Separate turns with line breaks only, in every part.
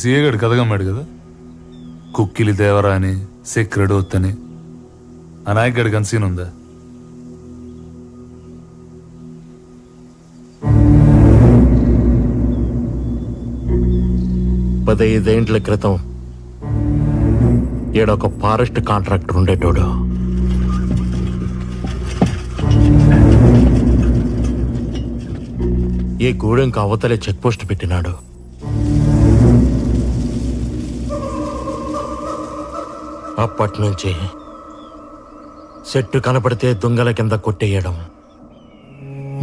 సీఏగాడు కథగమ్మాడు కదా, కుక్కిలి దేవరా అని, సెక్రెడు వత్తని. ఆ నాయకుడికి అంత సీన్ ఉందా?
పదైదేండ్ల క్రితం ఈడొక ఫారెస్ట్ కాంట్రాక్టర్ ఉండేటోడు. ఈ గూడెంకి అవతలే చెక్ పోస్ట్ పెట్టినాడు. అప్పటి నుంచి చెట్టు కనపడితే దొంగల కింద కొట్టేయడం,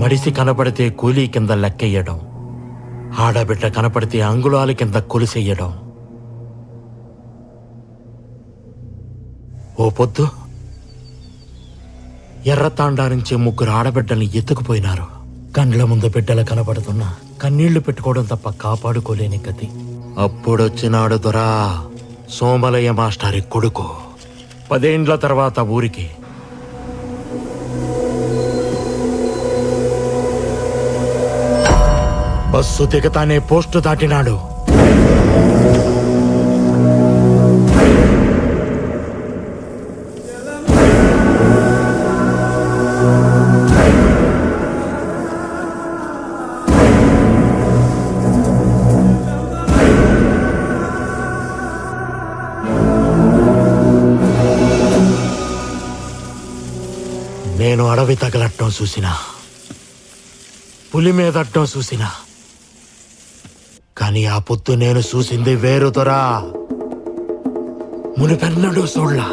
మడిసి కనపడితే కూలీ కింద లెక్కెయ్యడం, ఆడబిడ్డ కనపడితే అంగుళాల కింద కొలిసెయ్యడం. ఓ పొద్దు ఎర్రతాండా నుంచి 3 ఆడబిడ్డల్ని ఎత్తుకుపోయినారు. కండ్ల ముందు బిడ్డలు కనపడుతున్నా కన్నీళ్లు పెట్టుకోవడం తప్ప కాపాడుకోలేని గతి. అప్పుడొచ్చినాడు దొరా సోమలయ్య మాస్టారి కొడుకు. 10 ఏండ్ల తర్వాత ఊరికి బస్సు దిగతానే పోస్టు దాటినాడు. నేను అడవి తగలట్టం చూసినా, పులి మీదట్టం చూసినా, కానీ ఆ పొద్దు నేను చూసింది వేరు దొరా. మునిపెన్నడూ చూడలా.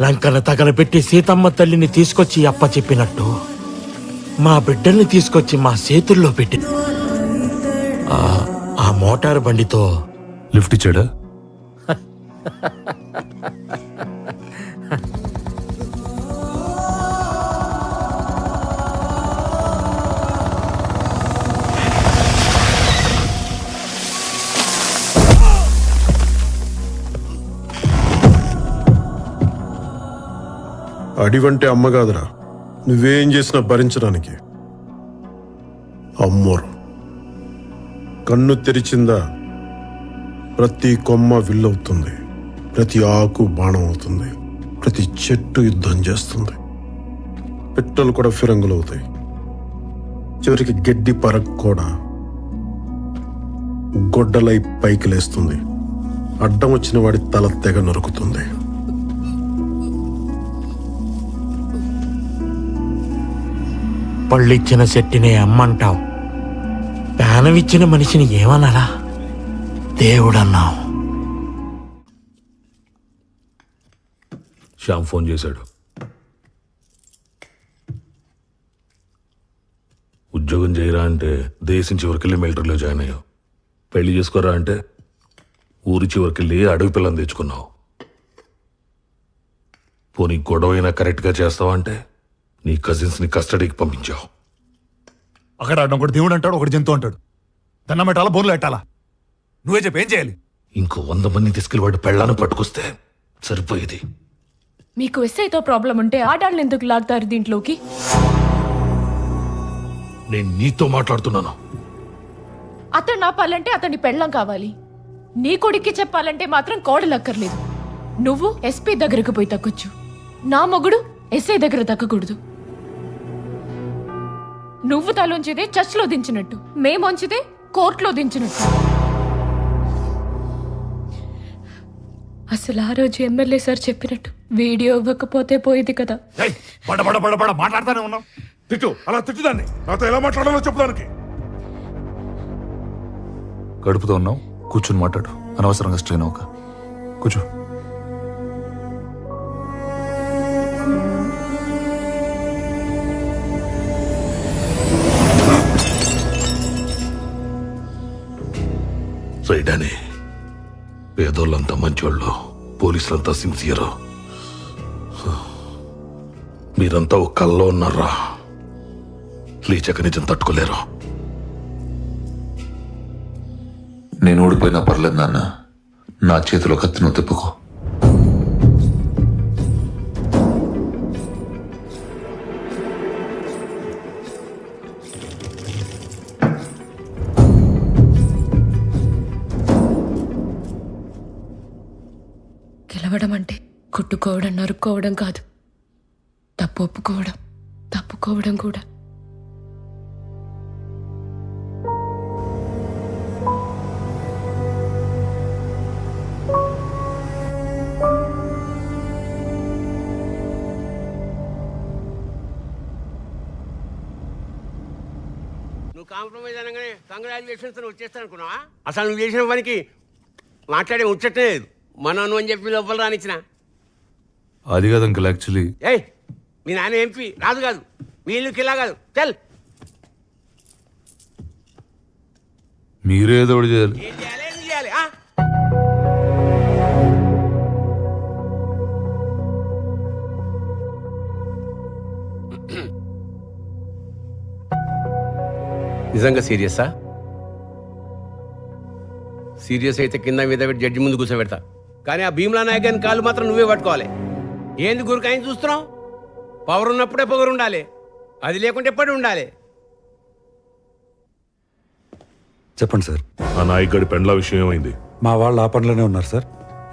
లంకను తగలబెట్టి సీతమ్మ తల్లిని తీసుకొచ్చి అప్ప చెప్పినట్టు మా బిడ్డల్ని తీసుకొచ్చి మా చేతుల్లో పెట్టి ఆ మోటారు బండితో
లిఫ్ట్ ఇచ్చాడా?
అడివంటే అమ్మ కాదురా, నువ్వేం చేసినా భరించడానికి. అమ్మోరు కన్ను తెరిచిందా ప్రతి కొమ్మ విల్లవుతుంది, ప్రతి ఆకు బాణం అవుతుంది, ప్రతి చెట్టు యుద్ధం చేస్తుంది, పిట్టలు కూడా ఫిరంగులవుతాయి, చివరికి గడ్డి పరకు కూడా గొడ్డలై పైకి లేస్తుంది, అడ్డం వచ్చిన వాడి తల తెగ నరుకుతుంది.
పళ్ళిచ్చిన చెట్టునే అమ్మంటావు, ప్రాణమిచ్చిన మనిషిని ఏమనాలా? దేవుడన్నావు.
శ్యామ్ ఫోన్ చేశాడు. ఉద్యోగం చేయరా అంటే దేశం చివరికెళ్ళి మిలిటరీలో జాయిన్ అయ్యావు. పెళ్లి చేసుకోరా అంటే ఊరి చివరికెళ్ళి అడవి పిల్లని తెచ్చుకున్నావు.
పోనీ గొడవైనా కరెక్ట్గా చేస్తావా? నీ కజిన్స్ని కస్టడీకి పంపించావు.
అక్కడ ఒకటి దేవుడు అంటాడు, ఒకటి జంతువు అంటాడు. దండం పెట్టాలా, బోన్లు పెట్టాలా? నువ్వే చెప్పి ఏం చేయాలి?
ఇంకో 100 మంది తీసుకెళ్ళి వాడి పెళ్ళాన్ని పట్టుకొస్తే సరిపోయేది.
మీకు ఎస్ఐతో ప్రాబ్లం ఉంటే ఆడాళ్ళని ఎందుకు లాగుతారు దీంట్లోకి?
నేను నీతో మాట్లాడుతున్నాను.
అతను ఆపాలంటే అతని పెళ్ళం కావాలి. నీ కొడుక్కి చెప్పాలంటే మాత్రం కోడలక్కర్లేదు. నువ్వు ఎస్పీ దగ్గరకు పోయి తగ్గొచ్చు, నా మొగుడు ఎస్ఐ దగ్గర తగ్గకూడదు. నువ్వు తలొంచితే చర్చ్లో దించినట్టు, మేమొంచితే కోర్టులో దించినట్టు. అసలు ఆ రోజు ఎమ్మెల్యే సార్ చెప్పినట్టు వీడియో ఇవ్వకపోతే పోయేది కదా.
మాట్లాడుతానే ఉన్నావు.
తిట్టు, అలా తిట్టుదాన్ని. నాతో ఎలా మాట్లాడాలో చెప్పడానికి.
గడుపుతూ ఉన్నావు, కూర్చుని మాట్లాడు. అనవసరంగా స్ట్రెయిన్ అవ్వక కూర్చో.
రైడానే, పేదోళ్ళంతా మంచోళ్ళు, పోలీసులంతా సిన్సియర్. మీరంతా ఒక కల్లో ఉన్నారా? లేచక నిజం తట్టుకోలేరు.
నేను ఓడిపోయినా పర్లేదు నాన్న, నా చేతిలో కత్తి నువ్వు తిప్పుకో.
గెలవడం అంటే కొట్టుకోవడం, నరుక్కోవడం కాదు. తప్పు ఒప్పుకోవడం, తప్పుకోవడం కూడా.
నువ్వు కాంప్రమైజ్ అనగానే కంగ్రాచులేషన్స్ వచ్చేస్తాను అనుకున్నావా? అసలు నువ్వు చేసిన పనికి మాట్లాడే ముచ్చటే లేదు. మనను అని చెప్పి లోపల రానిచ్చిన.
అది కాదు అంకుల్, యాక్చువల్లీ
ఏయ్, మీ నాన్న ఎంపీ రాదు కాదు, వీళ్ళు కిలా కాదు. చల్,
మీరే ఏదో ఒకటి చేయాలి.
ఏం చేయాలి, ఏం చేయాలి? నిజంగా సీరియసా? సీరియస్ అయితే కింద మీద పెట్టి జడ్జి ముందు కూర్చోబెడతా. కానీ ఆ భీమ్లా నాయక్ గారిని కాళ్ళు మాత్రం నువ్వే పట్టుకోవాలి. ఏంది గురికాయని చూస్తున్నావు? పవర్ ఉన్నప్పుడే పొగరు ఉండాలి, అది లేకుంటే ఎప్పటి ఉండాలి.
చెప్పండి సార్.
ఆ నాయకుడి పెండ్ల విషయం ఏమైంది?
మా వాళ్ళు ఆ పనిలోనే ఉన్నారు సార్.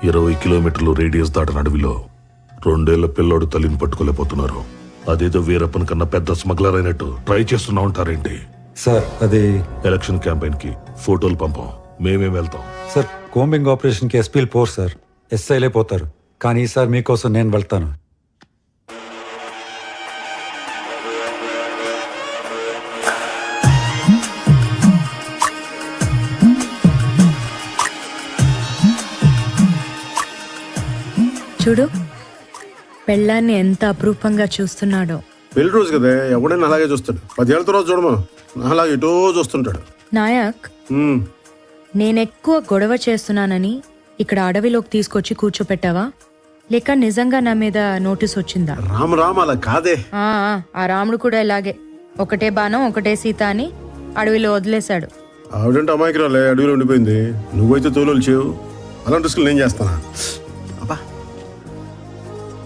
20 కిలోమీటర్లు రేడియస్ దాటిన అడవిలో 2 ఏళ్ల పిల్లోడు తల్లిని పట్టుకోలేకపోతున్నారు. అదేదో వీరప్పన్ కన్నా పెద్ద స్మగ్లర్ అయినట్టు ట్రై చేస్తున్నా ఉంటారేంటి?
సార్ అది
ఎలక్షన్ క్యాంపెయిన్ కి ఫోటోలు పంపం, మేమేం వెళ్తాం.
సార్ కోంబింగ్ ఆపరేషన్ కి ఎస్పీలు పోరు సార్, ఎస్ఐలే పోతారు. కానీ ఈసారి మీకోసం నేను వెళ్తాను.
చూడు, పెళ్ళాన్ని ఎంత అపురూపంగా చూస్తున్నాడో.
పెళ్లి రోజు కదా, ఎవడైనా అలాగే చూస్తాడు. 10 ఏళ్ళ తర్వాత చూడమా, అలాగే ఎటో చూస్తుంటాడు.
నాయక్,
ఉమ్,
నేనెక్కువ గొడవ చేస్తున్నానని ఇక్కడ అడవిలోకి తీసుకొచ్చి కూర్చోపెట్టావా, లేక నిజంగా నా మీద నోటీస్ వచ్చిందా?
రామ రామ అలా కాదే.
ఆ రాముడు కూడా ఇలాగే, ఒకటే బాణం ఒకటే సీత అని అడవిలో వదిలేశాడు.
ఆవిడంటే అమాయకురాలే, అడవిలో ఉండిపోయింది. నువ్వైతే తోలు చేవు. అలాంటి రిస్కులు నేను చేస్తానా? అబ్బా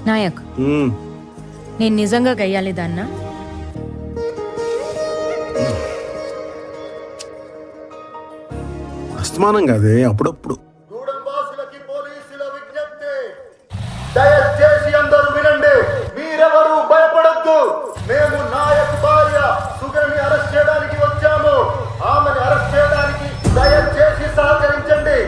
నాయక్,
ఉమ్,
నేను నిజంగా గయ్యాలి దాన్నా?
అస్తమానం కాదే, అప్పుడప్పుడు.
దయచేసి అందరూ వినండి, మీరెవరూ భయపడొద్దు. మేము నాయక్ భార్య సుగని అరెస్ట్ చేయడానికి వచ్చాము. ఆమెను అరెస్ట్ చేయడానికి దయచేసి సహకరించండి.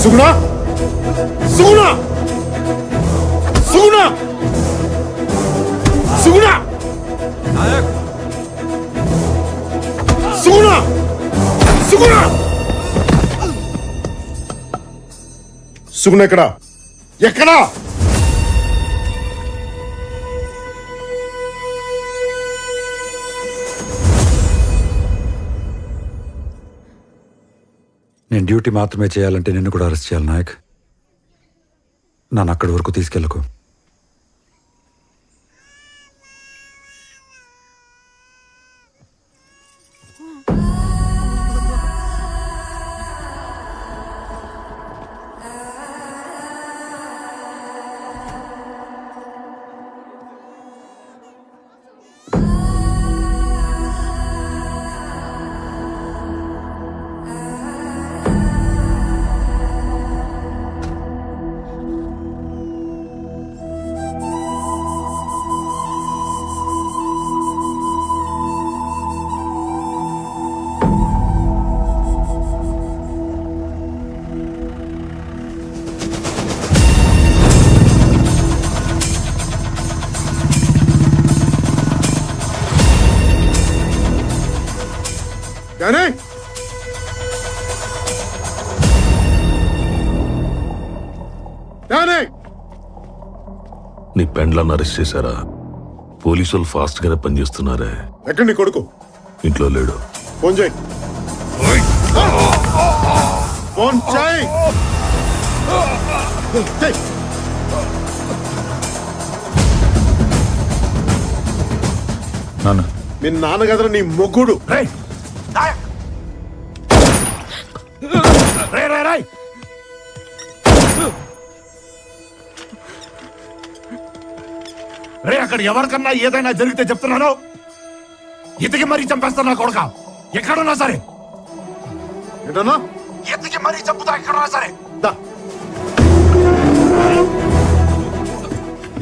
సుగుణ సుగుణ సుగుణ సుగుణ సుగుణ సుగుణ సుగుణ సుగుణ ఎక్కడా ఎక్కడా
నేను డ్యూటీ మాత్రమే చేయాలంటే నిన్ను కూడా అరెస్ట్ చేయాలి నాయక్. నన్ను అక్కడి వరకు తీసుకెళ్ళకు.
కానీ
నీ పెండ్లను అరెస్ట్ చేశారా? పోలీసులు ఫాస్ట్ గానే పనిచేస్తున్నారే.
ఎక్కడ నీ కొడుకు?
ఇంట్లో లేడు.
ఫోన్ చేయి. ఫోన్ చేయి.
నాన్న
మీ నాన్న కదరా నీ మొగ్గుడు.
రే అక్కడ ఎవరికన్నా ఏదైనా జరిగితే చెప్తున్నాను, ఇతకి మరీ చంపేస్తున్నా కొడక. ఎక్కడున్నా సరే
ఏంటన్నా?
ఎతకి మరీ చంపుతా ఎక్కడున్నా సరే.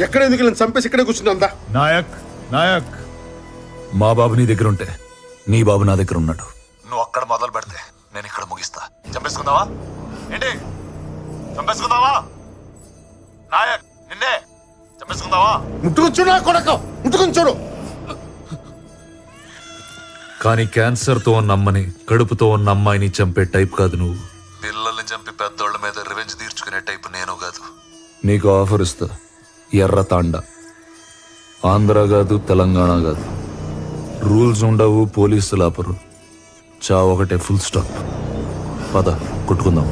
ఎక్కడ ఎందుకు నేను చంపేసి ఇక్కడే కూర్చుందా?
నాయక్ నాయక్, మా బాబు నీ దగ్గర ఉంటే నీ బాబు నా దగ్గర ఉన్నాడు. నువ్వు అక్కడ మొదలు పెడితే నేను ఇక్కడ ముగిస్తా. చంపేసుకుందావా ఏంటి? చంపేసుకుందావా నాయక్? నిన్నే చంపేసుకుందావా?
ముట్టుకుని చూడు కొడక, ముట్టుకుని చూడు.
కానీ క్యాన్సర్తో ఉన్న అమ్మని, కడుపుతో ఉన్న అమ్మాయిని చంపే టైప్ కాదు నువ్వు. పిల్లల్ని చంపి పెద్దోళ్ళ మీద రివెంజ్ తీర్చుకునే టైప్ నేను కాదు. నీకు ఆఫర్ ఇస్తా. ఎర్ర తాండ. ఆంధ్ర కాదు, తెలంగాణ కాదు. రూల్స్ ఉండవు, పోలీసులు ఆపరు. చావు ఒకటే, ఫుల్ స్టాప్. పద కొట్టుకుందాం.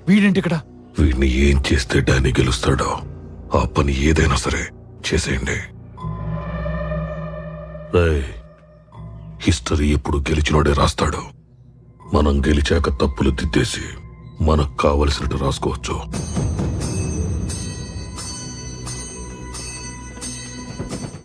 వీడేంటి ఇక్కడ?
వీడిని ఏం చేస్తే డానీ గెలుస్తాడో ఆ పని ఏదైనా సరే చేసేయండి. హిస్టరీ ఎప్పుడు గెలిచినోడే రాస్తాడు. మనం గెలిచాక తప్పులు దిద్దేసి మనకు కావలసినట్టు రాసుకోవచ్చు.